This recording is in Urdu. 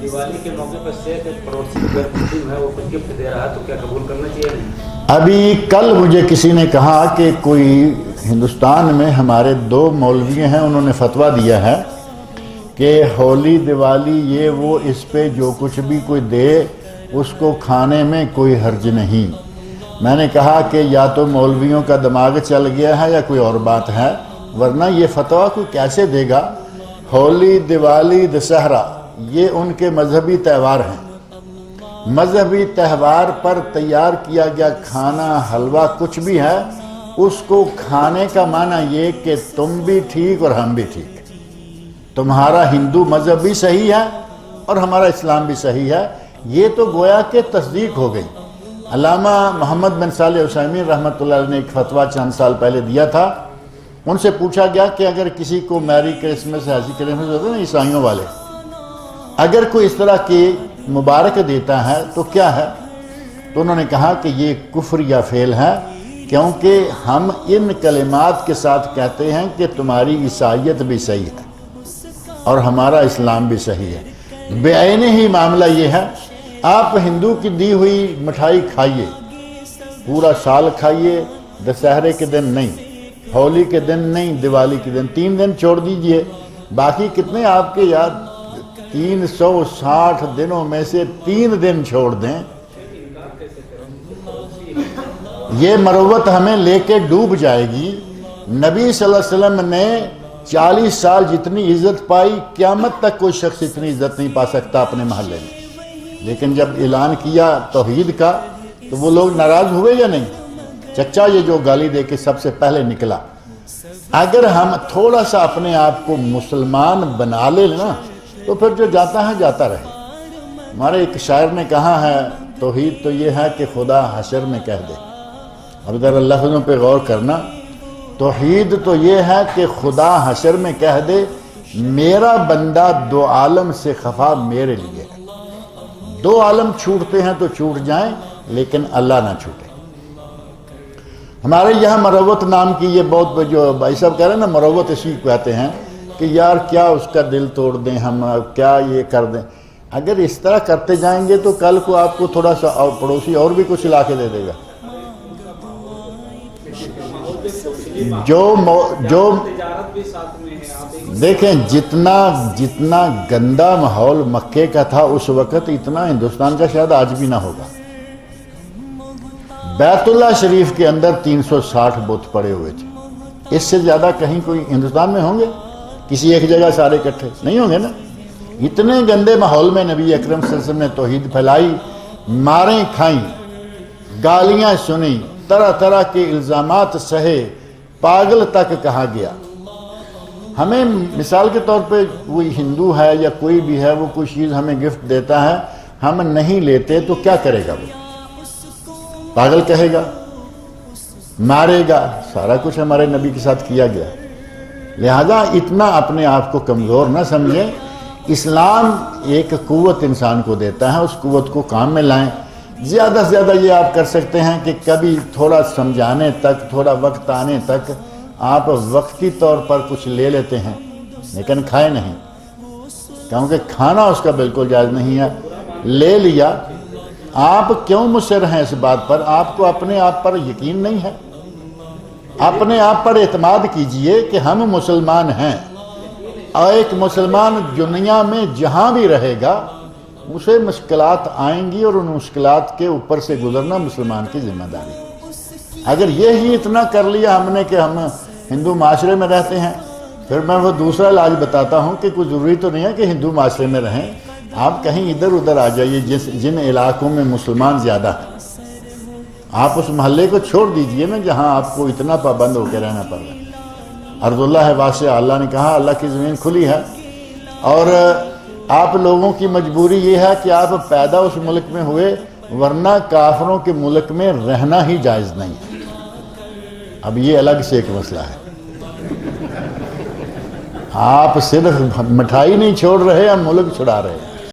دیوالی کے موقع پر شیخ ایک پڑوسی گھر مسلم ہے، وہ کچھ گفٹ دے رہا ہے، تو کیا قبول کرنا چاہیے؟ ابھی کل مجھے کسی نے کہا کہ کوئی ہندوستان میں ہمارے 2 مولوی ہیں، انہوں نے فتویٰ دیا ہے کہ ہولی دیوالی یہ وہ اس پہ جو کچھ بھی کوئی دے اس کو کھانے میں کوئی حرج نہیں۔ میں نے کہا کہ یا تو مولویوں کا دماغ چل گیا ہے یا کوئی اور بات ہے، ورنہ یہ فتویٰ کوئی کیسے دے گا؟ ہولی دیوالی دسہرہ یہ ان کے مذہبی تہوار ہیں، مذہبی تہوار پر تیار کیا گیا کھانا حلوہ کچھ بھی ہے، اس کو کھانے کا معنی یہ کہ تم بھی ٹھیک اور ہم بھی ٹھیک، تمہارا ہندو مذہب بھی صحیح ہے اور ہمارا اسلام بھی صحیح ہے، یہ تو گویا کہ تصدیق ہو گئی۔ علامہ محمد بن صالح عثیمین رحمۃ اللہ علیہ نے ایک فتویٰ چند سال پہلے دیا تھا، ان سے پوچھا گیا کہ اگر کسی کو میری کرسمس ہیپی کرسمس ہوتا ہے نا عیسائیوں والے، اگر کوئی اس طرح کی مبارک دیتا ہے تو کیا ہے؟ تو انہوں نے کہا کہ یہ کفر یا فعل ہے، کیونکہ ہم ان کلمات کے ساتھ کہتے ہیں کہ تمہاری عیسائیت بھی صحیح ہے اور ہمارا اسلام بھی صحیح ہے۔ بعین ہی معاملہ یہ ہے، آپ ہندو کی دی ہوئی مٹھائی کھائیے، پورا سال کھائیے، دسہرے کے دن نہیں، ہولی کے دن نہیں، دیوالی کے دن، 3 دن چھوڑ دیجئے، باقی کتنے آپ کے یاد 360 دنوں میں سے 3 دن چھوڑ دیں۔ یہ مروت ہمیں لے کے ڈوب جائے گی۔ نبی صلی اللہ علیہ وسلم نے 40 سال جتنی عزت پائی، قیامت تک کوئی شخص اتنی عزت نہیں پا سکتا اپنے محلے میں، لیکن جب اعلان کیا توحید کا تو وہ لوگ ناراض ہوئے یا نہیں؟ چچا یہ جو گالی دے کے سب سے پہلے نکلا، اگر ہم تھوڑا سا اپنے آپ کو مسلمان بنا لیں نا تو پھر جو جاتا ہے جاتا رہے۔ ہمارے ایک شاعر نے کہا ہے توحید تو یہ ہے کہ خدا حشر میں کہہ دے، اب ذرا لفظوں پہ غور کرنا، توحید تو یہ ہے کہ خدا حشر میں کہہ دے میرا بندہ 2 عالم سے خفا میرے لیے ہے۔ 2 عالم چھوٹتے ہیں تو چھوٹ جائیں لیکن اللہ نہ چھوٹے۔ ہمارے یہاں مروت نام کی یہ بہت جو بھائی صاحب کہہ رہے ہیں نا، مروت اسی کو کہتے ہیں کہ یار کیا اس کا دل توڑ دیں ہم، کیا یہ کر دیں۔ اگر اس طرح کرتے جائیں گے تو کل کو آپ کو تھوڑا سا اور پڑوسی اور بھی کچھ لا کے دے دے گا۔ جو دیکھیں جتنا گندا ماحول مکے کا تھا اس وقت، اتنا ہندوستان کا شاید آج بھی نہ ہوگا۔ بیت اللہ شریف کے اندر 360 بت پڑے ہوئے تھے، اس سے زیادہ کہیں کوئی ہندوستان میں ہوں گے؟ کسی ایک جگہ سارے اکٹھے نہیں ہوں گے نا۔ اتنے گندے ماحول میں نبی اکرم صلی اللہ علیہ وسلم نے توحید پھیلائی، ماریں کھائیں، گالیاں سنیں، طرح طرح کے الزامات سہے، پاگل تک کہا گیا۔ ہمیں مثال کے طور پہ کوئی ہندو ہے یا کوئی بھی ہے، وہ کوئی چیز ہمیں گفٹ دیتا ہے، ہم نہیں لیتے تو کیا کرے گا؟ وہ پاگل کہے گا، مارے گا، سارا کچھ ہمارے نبی کے ساتھ کیا گیا۔ لہذا اتنا اپنے آپ کو کمزور نہ سمجھیں۔ اسلام ایک قوت انسان کو دیتا ہے، اس قوت کو کام میں لائیں۔ زیادہ سے زیادہ یہ آپ کر سکتے ہیں کہ کبھی تھوڑا سمجھانے تک، تھوڑا وقت آنے تک آپ وقتی طور پر کچھ لے لیتے ہیں، لیکن کھائے نہیں، کیونکہ کھانا اس کا بالکل جائز نہیں ہے۔ لے لیا، آپ کیوں مصر ہیں اس بات پر؟ آپ کو اپنے آپ پر یقین نہیں ہے؟ اپنے آپ پر اعتماد کیجئے کہ ہم مسلمان ہیں، اور ایک مسلمان دنیا میں جہاں بھی رہے گا اسے مشکلات آئیں گی، اور ان مشکلات کے اوپر سے گزرنا مسلمان کی ذمہ داری ہے۔ اگر یہی اتنا کر لیا ہم نے کہ ہم ہندو معاشرے میں رہتے ہیں، پھر میں وہ دوسرا علاج بتاتا ہوں کہ کوئی ضروری تو نہیں ہے کہ ہندو معاشرے میں رہیں، آپ کہیں ادھر ادھر آ جائیے جن علاقوں میں مسلمان زیادہ ہیں، آپ اس محلے کو چھوڑ دیجئے نا جہاں آپ کو اتنا پابند ہو کے رہنا پڑ رہا ہے۔ ارض اللہ ہے واسع، اللہ نے کہا اللہ کی زمین کھلی ہے، اور آپ لوگوں کی مجبوری یہ ہے کہ آپ پیدا اس ملک میں ہوئے، ورنہ کافروں کے ملک میں رہنا ہی جائز نہیں ہے۔ اب یہ الگ سے ایک مسئلہ ہے، آپ صرف مٹھائی نہیں چھوڑ رہے، ہم ملک چھڑا رہے ہیں۔